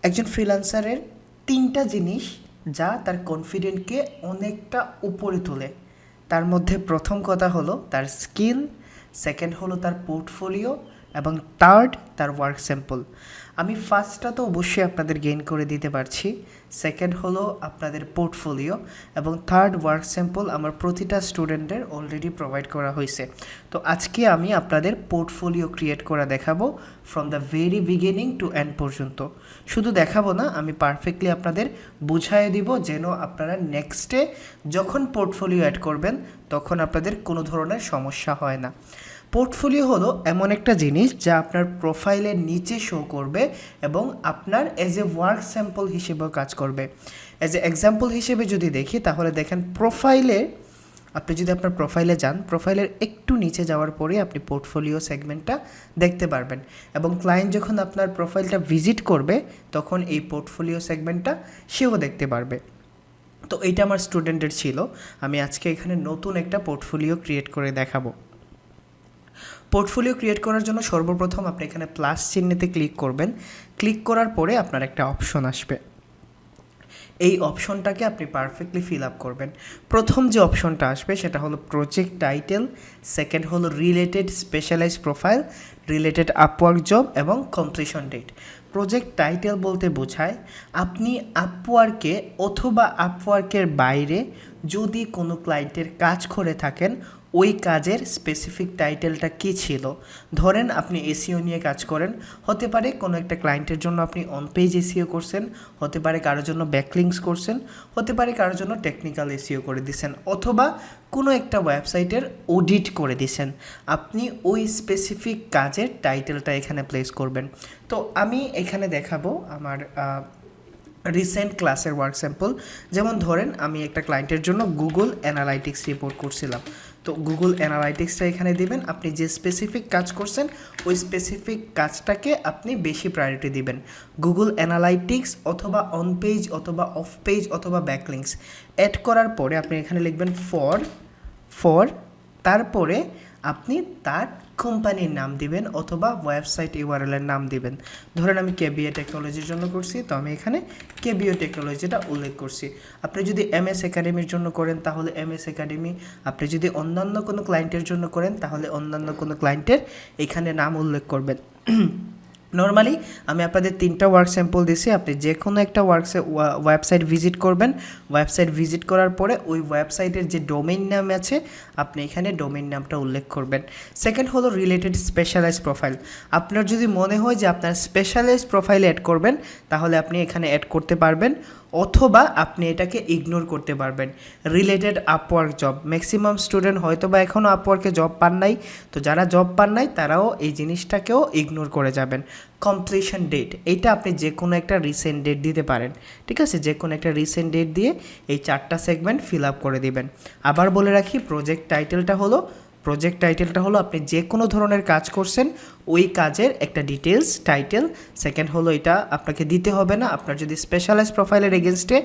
একজন ফ্রিল্যান্সারের 3টা জিনিস যা তার কনফিডেন্টকে অনেকটা উপরে তোলে। তার মধ্যে প্রথম কথা হলো তার স্কিল, সেকেন্ড হলো তার পোর্টফোলিও এবং থার্ড তার ওয়ার্ক স্যাম্পল। আমি ফার্স্টটা তো অবশ্যই আপনাদের গেইন করে দিতে পারছি, সেকেন্ড হলো আপনাদের পোর্টফোলিও এবং থার্ড ওয়ার্ক স্যাম্পল আমার প্রতিটা স্টুডেন্টের অলরেডি প্রোভাইড করা হয়েছে। তো আজকে আমি আপনাদের পোর্টফোলিও ক্রিয়েট করা দেখাবো from the very beginning to end পর্যন্ত। শুধু দেখাবো না, আমি পারফেক্টলি আপনাদের বুঝাই দিব যেন আপনারা নেক্সটে যখন পোর্টফোলিও অ্যাড করবেন তখন আপনাদের কোনো ধরনের সমস্যা হয় না। পোর্টফোলিও হলো এমন একটা জিনিস যা আপনার প্রোফাইলের নিচে শো করবে এবং আপনার এজ এ ওয়ার্ক স্যাম্পল হিসেবেও কাজ করবে। এজ এ এক্সাম্পল হিসেবে যদি দেখি তাহলে দেখেন প্রোফাইলে, আপনি যদি আপনার প্রোফাইলে যান, প্রোফাইলের একটু নিচে যাওয়ার পরে আপনি পোর্টফোলিও সেগমেন্টটা দেখতে পারবেন এবং ক্লায়েন্ট যখন আপনার প্রোফাইলটা ভিজিট করবে তখন এই পোর্টফোলিও সেগমেন্টটা সেও দেখতে পারবে। তো এইটা আমার স্টুডেন্টের ছিল, আমি আজকে এখানে নতুন একটা পোর্টফোলিও ক্রিয়েট করে দেখাবো। পোর্টফোলিও ক্রিয়েট করার জন্য সর্বপ্রথম আপনি এখানে প্লাস চিহ্নেতে ক্লিক করবেন। ক্লিক করার পরে আপনার একটা অপশন আসবে, এই অপশনটাকে আপনি পারফেক্টলি ফিল আপ করবেন। প্রথম যে অপশনটা আসবে সেটা হলো প্রজেক্ট টাইটেল, সেকেন্ড হলো related specialize profile, related Upwork job এবং কমপ্লিশন ডেট। প্রজেক্ট টাইটেল বলতে বোঝায় আপনি আপওয়ার্কে অথবা আপওয়ার্কের বাইরে যদি কোনো ক্লায়েন্টের কাজ করে থাকেন ওই কাজের স্পেসিফিক টাইটেলটা কী ছিল। ধরেন আপনি এসইও নিয়ে কাজ করেন, হতে পারে কোনো একটা ক্লায়েন্টের জন্য আপনি অন পেজ এসইও করছেন, হতে পারে কারোর জন্য ব্যাকলিংকস করছেন, হতে পারে কারোর জন্য টেকনিক্যাল এসইও করে দিয়েছেন, অথবা কোনো একটা ওয়েবসাইটের অডিট করে দিয়েছেন। আপনি ওই স্পেসিফিক কাজের টাইটেলটা এখানে প্লেস করবেন। তো আমি এখানে দেখাবো আমার রিসেন্ট ক্লাসের ওয়ার্ক স্যাম্পল। যেমন ধরেন আমি একটা ক্লায়েন্টের জন্য গুগল অ্যানালাইটিক্স রিপোর্ট করছিলাম, তো গুগল অ্যানালাইটিক্সটা এখানে দিবেন। আপনি যে স্পেসিফিক কাজ করছেন ওই স্পেসিফিক কাজটাকে আপনি বেশি প্রায়োরিটি দিবেন। গুগল অ্যানালাইটিক্স অথবা অন পেজ অথবা অফ পেজ অথবা ব্যাকলিংকস অ্যাড করার পরে আপনি এখানে লিখবেন ফর তারপরে আপনি তার কোম্পানির নাম দিবেন অথবা ওয়েবসাইট ইউআরএলের নাম দিবেন। ধরেন আমি কেবিও টেকনোলজির জন্য করছি, তো আমি এখানে কেবিও টেকনোলজিটা উল্লেখ করছি। আপনি যদি এমএস একাডেমির জন্য করেন তাহলে এমএস একাডেমি, আপনি যদি অন্যান্য কোনো ক্লায়েন্টের জন্য করেন তাহলে অন্যান্য কোনো ক্লায়েন্টের এখানে নাম উল্লেখ করবেন। নর্মালি আমি আপনাদের 3টা ওয়ার্ক স্যাম্পল দিছি, আপনি যে কোনো একটা ওয়েবসাইট ভিজিট করবেন। ওয়েবসাইট ভিজিট করার পরে ওই ওয়েবসাইটের যে ডোমেইন নাম আছে আপনি এখানে ডোমেইন নামটা উল্লেখ করবেন। সেকেন্ড হলো রিলেটেড স্পেশালাইজ প্রোফাইল। আপনার যদি মনে হয় যে আপনার স্পেশালাইজ প্রোফাইল অ্যাড করবেন তাহলে আপনি এখানে অ্যাড করতে পারবেন, অথবা আপনি এটাকে ইগনোর করতে পারবেন। Related Upwork job, maximum student হয়তো বা এখনও আপওয়ার্কে জব পান নাই, তো যারা জব পান নাই তারাও এই জিনিসটাকেও ইগনোর করে যাবেন। কমপ্লিশন ডেট, এইটা আপনি যে কোনো একটা রিসেন্ট ডেট দিতে পারেন, ঠিক আছে? যে কোনো একটা রিসেন্ট ডেট দিয়ে এই 4টা সেগমেন্ট ফিল আপ করে দিবেন। আবার বলে রাখি, প্রজেক্ট টাইটেলটা হলো আপনি যে কোনো ধরনের কাজ করছেন ওই কাজের একটা ডিটেলস টাইটেল। সেকেন্ড হলো এটা আপনাকে দিতে হবে না, আপনার যদি স্পেশালাইজ প্রোফাইলের এগেনস্টে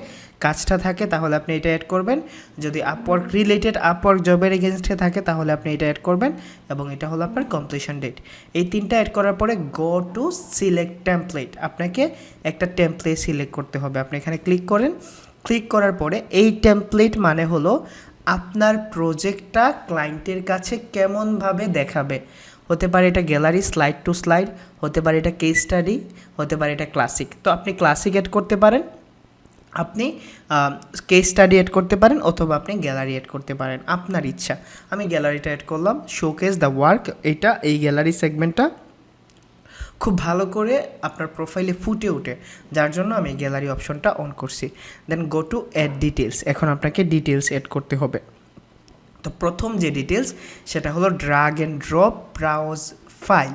কাজটা থাকে তাহলে আপনি এটা অ্যাড করবেন, যদি আপওয়ার্ক রিলেটেড আপওয়ার্ক জবের এগেনস্টে থাকে তাহলে আপনি এটা অ্যাড করবেন, এবং এটা হলো আপনার কমপ্লিশন ডেট। এই 3টা অ্যাড করার পরে গো টু সিলেক্ট টেমপ্লেট, আপনাকে একটা টেমপ্লেট সিলেক্ট করতে হবে। আপনি এখানে ক্লিক করেন, ক্লিক করার পরে এই টেমপ্লেট মানে হলো আপনার প্রজেক্টটা ক্লায়েন্টের কাছে কেমনভাবে দেখাবে। হতে পারে এটা গ্যালারি, স্লাইড টু স্লাইড, হতে পারে এটা কেস স্টাডি, হতে পারে এটা ক্লাসিক। তো আপনি ক্লাসিক অ্যাড করতে পারেন, আপনি কেস স্টাডি অ্যাড করতে পারেন, অথবা আপনি গ্যালারি অ্যাড করতে পারেন, আপনার ইচ্ছা। আমি গ্যালারিটা অ্যাড করলাম। শোকেস দ্য ওয়ার্ক, এই গ্যালারি সেগমেন্টটা খুব ভালো করে আপনার প্রোফাইলে ফুটে ওঠে, যার জন্য আমি গ্যালারি অপশনটা অন করছি। দেন গো টু অ্যাড ডিটেলস, এখন আপনাকে ডিটেলস অ্যাড করতে হবে। তো প্রথম যে ডিটেলস সেটা হলো drug and drop browse file,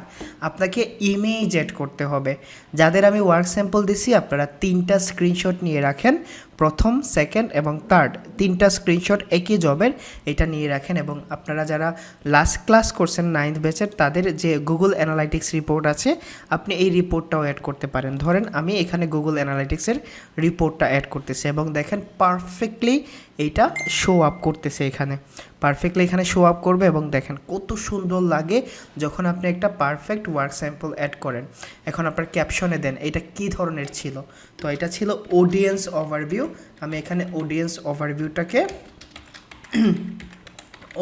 আপনাকে ইমেজ অ্যাড করতে হবে। যাদের আমি ওয়ার্ক স্যাম্পল দিছি আপনারা 3টা স্ক্রিনশট নিয়ে রাখেন, প্রথম, সেকেন্ড এবং থার্ড 3টা স্ক্রিনশট একই জবের, এটা নিয়ে রাখেন। এবং আপনারা যারা লাস্ট ক্লাস করছেন 9th ব্যাচের তাদের যে গুগল অ্যানালাইটিক্স রিপোর্ট আছে আপনি এই রিপোর্টটাও অ্যাড করতে পারেন। ধরেন আমি এখানে গুগল অ্যানালাইটিক্সের রিপোর্টটা অ্যাড করতেছি এবং দেখেন পারফেক্টলি এইটা শো আপ করতেছে এখানে। পারফেক্টলি এখানে শো আপ করবে এবং দেখেন কত সুন্দর লাগে যখন আপনি একটা পারফেক্ট ওয়ার্ক স্যাম্পল অ্যাড করেন। এখন আপনার ক্যাপশনে দেন এটা কী ধরনের ছিল, তো এটা ছিল অডিয়েন্স ওভারভিউ। আমি এখানে অডিয়েন্স ওভারভিউটাকে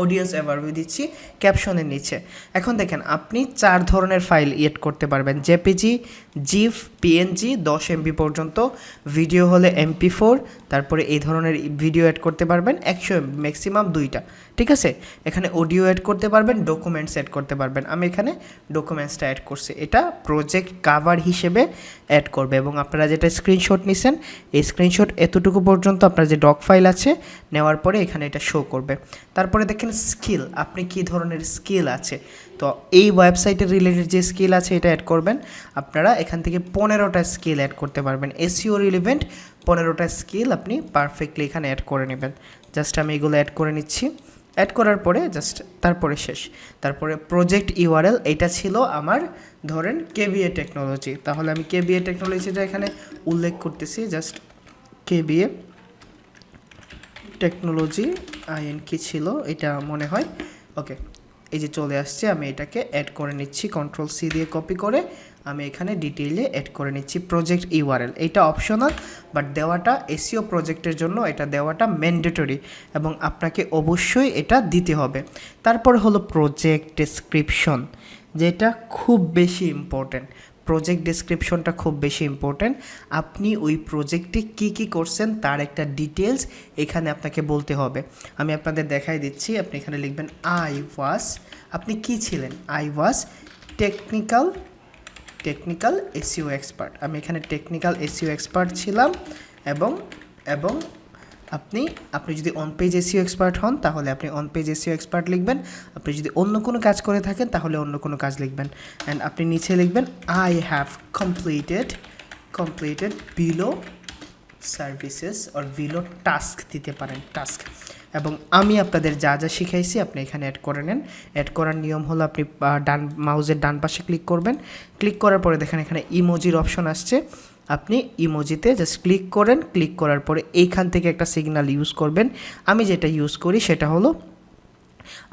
অডিয়েন্স ওভারভিউ দিচ্ছি ক্যাপশনের নিচে। এখন দেখেন আপনি 4 ধরনের ফাইল এড করতে পারবেন, জেপিজি, জিফ, পিএনজি 10 MB পর্যন্ত, ভিডিও হলে MP4, তারপরে এই ধরনের ভিডিও অ্যাড করতে পারবেন 100 MB, ম্যাক্সিমাম 2টা, ঠিক আছে। এখানে অডিও অ্যাড করতে পারবেন, ডকুমেন্টস অ্যাড করতে পারবেন। আমি এখানে ডকুমেন্টসটা অ্যাড করছি, এটা প্রজেক্ট কাভার হিসেবে অ্যাড করবে এবং আপনারা যেটা স্ক্রিনশট নিছেন এই স্ক্রিনশট এতটুকু পর্যন্ত আপনার যে ডক ফাইল আছে নেওয়ার পরে এখানে এটা শো করবে। তারপরে দেখেন স্কিল, আপনি কী ধরনের স্কিল আছে, তো এই ওয়েবসাইটের রিলেটেড যে স্কিল আছে এটা অ্যাড করবেন। আপনারা এখান থেকে 15টা স্কিল অ্যাড করতে পারবেন, এসইও রিলেভেন্ট 15টা স্কিল আপনি পারফেক্টলি এখানে অ্যাড করে নেবেন। জাস্ট আমি এগুলো অ্যাড করে নিচ্ছি, অ্যাড করার পরে জাস্ট তারপরে শেষ। তারপরে প্রজেক্ট ইউআরএল, এটা ছিল আমার ধরেন কেবিএ টেকনোলজি, তাহলে আমি কেবিএ টেকনোলজিটা এখানে উল্লেখ করতেছি, জাস্ট কেবিএ টেকনোলজি কি ছিল এটা মনে হয়, ওকে এই যে চলে আসছে। আমি এটাকে অ্যাড করে নিচ্ছি, Ctrl+C দিয়ে কপি করে আমি এখানে ডিটেইলে অ্যাড করে নিচ্ছি প্রজেক্ট ইউআরএল। এটা অপশনাল, বাট দেওয়াটা এসইও প্রজেক্টের জন্য এটা দেওয়াটা ম্যান্ডেটরি এবং আপনাকে অবশ্যই এটা দিতে হবে। তারপর হলো প্রজেক্ট ডেসক্রিপশন, যেটা খুব বেশি ইম্পর্ট্যান্ট। প্রজেক্ট ডেসক্রিপশনটা খুব বেশি ইম্পর্ট্যান্ট। আপনি ওই প্রজেক্টে কী কী করছেন তার একটা ডিটেলস এখানে আপনাকে বলতে হবে। আমি আপনাদের দেখাই দিচ্ছি, আপনি এখানে লিখবেন আপনি কী ছিলেন, I was technical SEO expert. আমি এখানে টেকনিক্যাল এসইও এক্সপার্ট ছিলাম এবং এবং আপনি যদি অন পেজ এসইও এক্সপার্ট হন তাহলে আপনি অন পেজ এসইও এক্সপার্ট লিখবেন। আপনি যদি অন্য কোনো কাজ করে থাকেন তাহলে অন্য কোনো কাজ লিখবেন। অ্যান্ড আপনি নিচে লিখবেন I have completed below services or below task দিতে পারেন, টাস্ক। এবং আমি আপনাদের যা যা শিখাইছি আপনি এখানে অ্যাড করে নেন। অ্যাড করার নিয়ম হলো আপনি মাউসের ডান পাশে ক্লিক করবেন, ক্লিক করার পরে দেখেন এখানে ইমোজির অপশন আসছে, আপনি ইমোজিতে জাস্ট ক্লিক করেন, ক্লিক করার পরে এইখান থেকে একটা সিগন্যাল ইউজ করবেন। আমি যেটা ইউজ করি সেটা হলো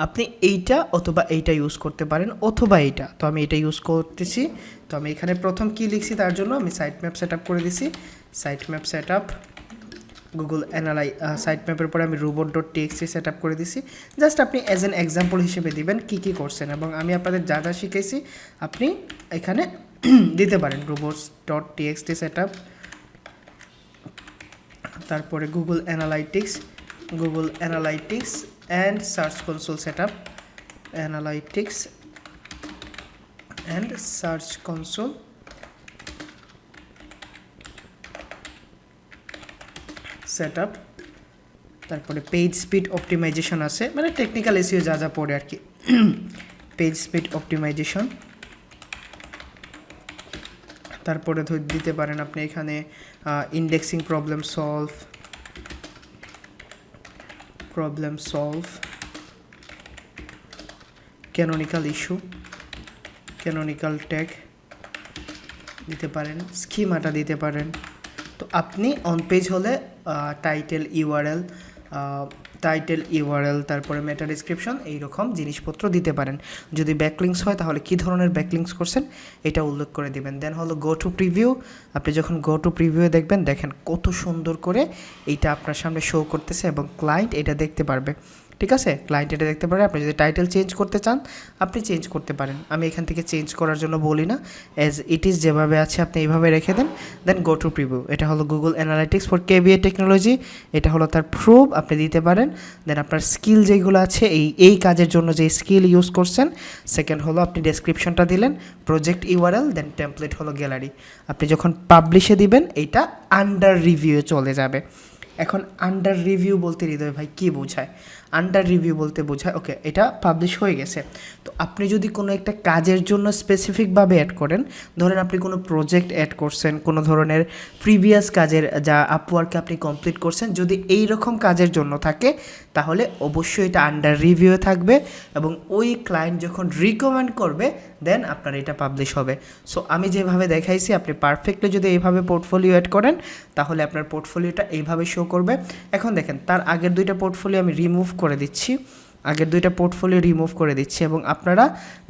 আপনি এইটা অথবা এইটা ইউজ করতে পারেন অথবা এইটা, তো আমি এটা ইউজ করতেছি। তো আমি এখানে প্রথম কি লিখছি তার জন্য আমি সাইট ম্যাপ সেট আপ করে দিছি, site map set up Google site ম্যাপের পরে আমি robot.txt সেট আপ করে দিছি। জাস্ট আপনি অ্যাজ এন এক্সাম্পল হিসেবে দিবেন কী কী করছেন এবং আমি আপনাদের যা যা শিখেছি আপনি এখানে দিতে পারেন। robots.txt সেট আপ, তারপরে Google analytics and search console set up, analytics and search console set up, তারপরে পেজ স্পিড অপটিমাইজেশন আছে, মানে টেকনিক্যাল এসইও যা যা পড়ে আর কি। পেজ স্পিড অপটিমাইজেশন, তারপরে দিতে পারেন আপনি এখানে indexing problem solve, canonical issue, canonical tag দিতে পারেন, স্কিমাটা দিতে পারেন। তো আপনি অন পেজ হলে টাইটেল ইউআরএল তারপরে মেটা ডেসক্রিপশন এইরকম জিনিসপত্র দিতে পারেন। যদি ব্যাকলিংস হয় তাহলে কী ধরনের ব্যাকলিংস করছেন এটা উল্লেখ করে দিবেন। দেন হলো গো টু প্রিভিউ, আপনি যখন গো টু প্রিভিউ দেখবেন দেখেন কত সুন্দর করে এইটা আপনার সামনে শো করতেছে এবং ক্লায়েন্ট এটা দেখতে পারবে, ঠিক আছে। ক্লায়েন্ট এটা দেখতে পারে। আপনি যদি টাইটেল চেঞ্জ করতে চান আপনি চেঞ্জ করতে পারেন, আমি এখান থেকে চেঞ্জ করার জন্য বলি না, অ্যাজ ইট ইজ যেভাবে আছে আপনি এইভাবে রেখে দেন। দেন গো টু প্রিভিউ, এটা হলো Google analytics for kVA technology, এটা হলো তার প্রুফ আপনি দিতে পারেন। দেন আপনার স্কিল যেগুলো আছে এই কাজের জন্য যে স্কিল ইউজ করছেন। সেকেন্ড হলো আপনি ডেসক্রিপশনটা দিলেন, প্রজেক্ট ইউআরএল, দেন টেমপ্লেট হলো গ্যালারি। আপনি যখন পাবলিশে দিবেন এইটা আন্ডার রিভিউ চলে যাবে। এখন আন্ডার রিভিউ বলতে হৃদয় ভাই কী বোঝায়? আন্ডার রিভিউ বলতে বোঝায় ওকে এটা পাবলিশ হয়ে গেছে, তো আপনি যদি কোনো একটা কাজের জন্য স্পেসিফিকভাবে অ্যাড করেন, ধরেন আপনি কোনো প্রজেক্ট অ্যাড করছেন, কোনো ধরনের প্রিভিয়াস কাজের যা আপওয়ার্কে আপনি কমপ্লিট করছেন, যদি এই রকম কাজের জন্য থাকে তাহলে অবশ্যই এটা আন্ডার রিভিউ থাকবে এবং ওই ক্লায়েন্ট যখন রিকমেন্ড করবে দেন আপনার এটা পাবলিশ হবে। সো আমি যেভাবে দেখাইছি আপনি পারফেক্টলি যদি এইভাবে পোর্টফোলিও অ্যাড করেন তাহলে আপনার পোর্টফোলিওটা এইভাবে শো করবে। এখন দেখেন তার আগের দুইটা পোর্টফোলিও আমি রিমুভ করে দিচ্ছি, আগের 2টা পোর্টফোলিও রিমুভ করে দিচ্ছি এবং আপনারা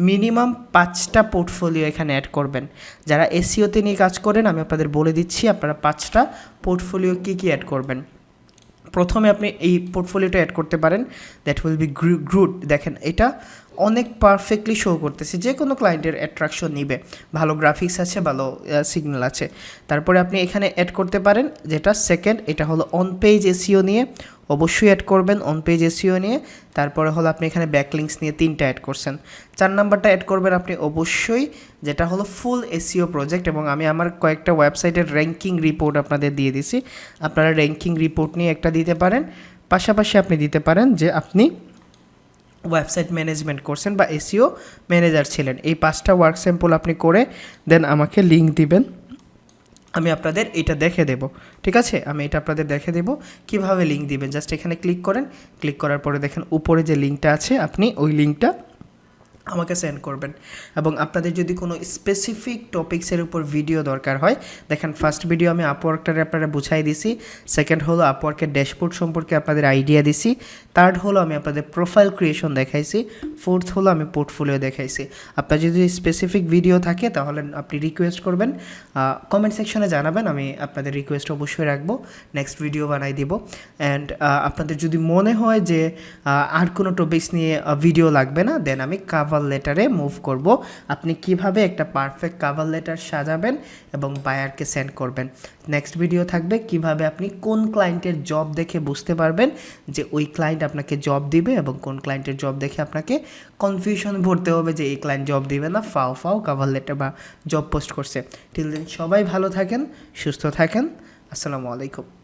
মিনিমাম 5টা পোর্টফোলিও এখানে অ্যাড করবেন। যারা এসইওতে নিয়ে কাজ করেন আমি আপনাদের বলে দিচ্ছি আপনারা 5টা পোর্টফোলিও কী অ্যাড করবেন। প্রথমে আপনি এই পোর্টফোলিওটা অ্যাড করতে পারেন, দ্যাট উইল বি গুড। দেখেন এটা অনেক পারফেক্টলি শো করতেছে, যে কোনো ক্লায়েন্টের অ্যাট্রাকশন নিবে, ভালো গ্রাফিক্স আছে, ভালো সিগন্যাল আছে। তারপরে আপনি এখানে অ্যাড করতে পারেন যেটা সেকেন্ড, এটা হলো অন পেজ এসইও নিয়ে, অবশ্যই অ্যাড করবেন অন পেজ এসইও নিয়ে। তারপরে হলো আপনি এখানে ব্যাকলিংকস নিয়ে 3টা অ্যাড করছেন। 4 নাম্বারটা অ্যাড করবেন আপনি অবশ্যই, যেটা হলো ফুল এসইও প্রজেক্ট। এবং আমি আমার কয়েকটা ওয়েবসাইটের র্যাঙ্কিং রিপোর্ট আপনাদের দিয়ে দিছি, আপনারা র্যাঙ্কিং রিপোর্ট নিয়ে একটা দিতে পারেন। পাশাপাশি আপনি দিতে পারেন যে আপনি ওয়েবসাইট ম্যানেজমেন্ট করছেন বা এসইও ম্যানেজার ছিলেন। এই 5টা ওয়ার্ক স্যাম্পল আপনি করে দেন আমাকে লিঙ্ক দিবেন, আমি আপনাদের এটা দেখে দেব। ঠিক আছে, আমি এটা আপনাদের দেখে দেব কিভাবে লিঙ্ক দিবেন। জাস্ট এখানে ক্লিক করেন, ক্লিক করার পরে দেখেন উপরে যে লিঙ্কটা আছে আপনি ওই লিঙ্কটা আমাকে সেন্ড করবেন। এবং আপনাদের যদি কোনো স্পেসিফিক টপিক্সের উপর ভিডিও দরকার হয়, দেখেন ফার্স্ট ভিডিও আমি আপওয়ার্কটারে আপনারা বুঝাই দিছি, সেকেন্ড হলো আপওয়ার্কের ড্যাশবোর্ড সম্পর্কে আপনাদের আইডিয়া দিছি, থার্ড হলো আমি আপনাদের প্রোফাইল ক্রিয়েশন দেখাইছি, ফোর্থ হলো আমি পোর্টফোলিও দেখাইছি। আপনার যদি স্পেসিফিক ভিডিও থাকে তাহলে আপনি রিকোয়েস্ট করবেন, কমেন্ট সেকশনে জানাবেন, আমি আপনাদের রিকোয়েস্ট অবশ্যই রাখবো, নেক্সট ভিডিও বানাই দিব। অ্যান্ড আপনাদের যদি মনে হয় যে আর কোনো টপিক্স নিয়ে ভিডিও লাগবে না, দেন আমি কাভার লেটারে মুভ করব, আপনি কিভাবে একটা পারফেক্ট কাভার লেটার সাজাবেন এবং বায়ারকে সেন্ড করবেন। নেক্সট ভিডিও থাকবে কিভাবে আপনি কোন ক্লায়েন্টের জব দেখে বুঝতে পারবেন যে ওই ক্লায়েন্ট আপনাকে জব দিবে, এবং কোন ক্লায়েন্টের জব দেখে আপনাকে কনফিউশন ভরতে হবে যে এই ক্লায়েন্ট জব দিবে না, ফাও কাভার লেটার বা জব পোস্ট করছে। টিল দেন সবাই ভালো থাকেন, সুস্থ থাকেন, আসসালামু আলাইকুম।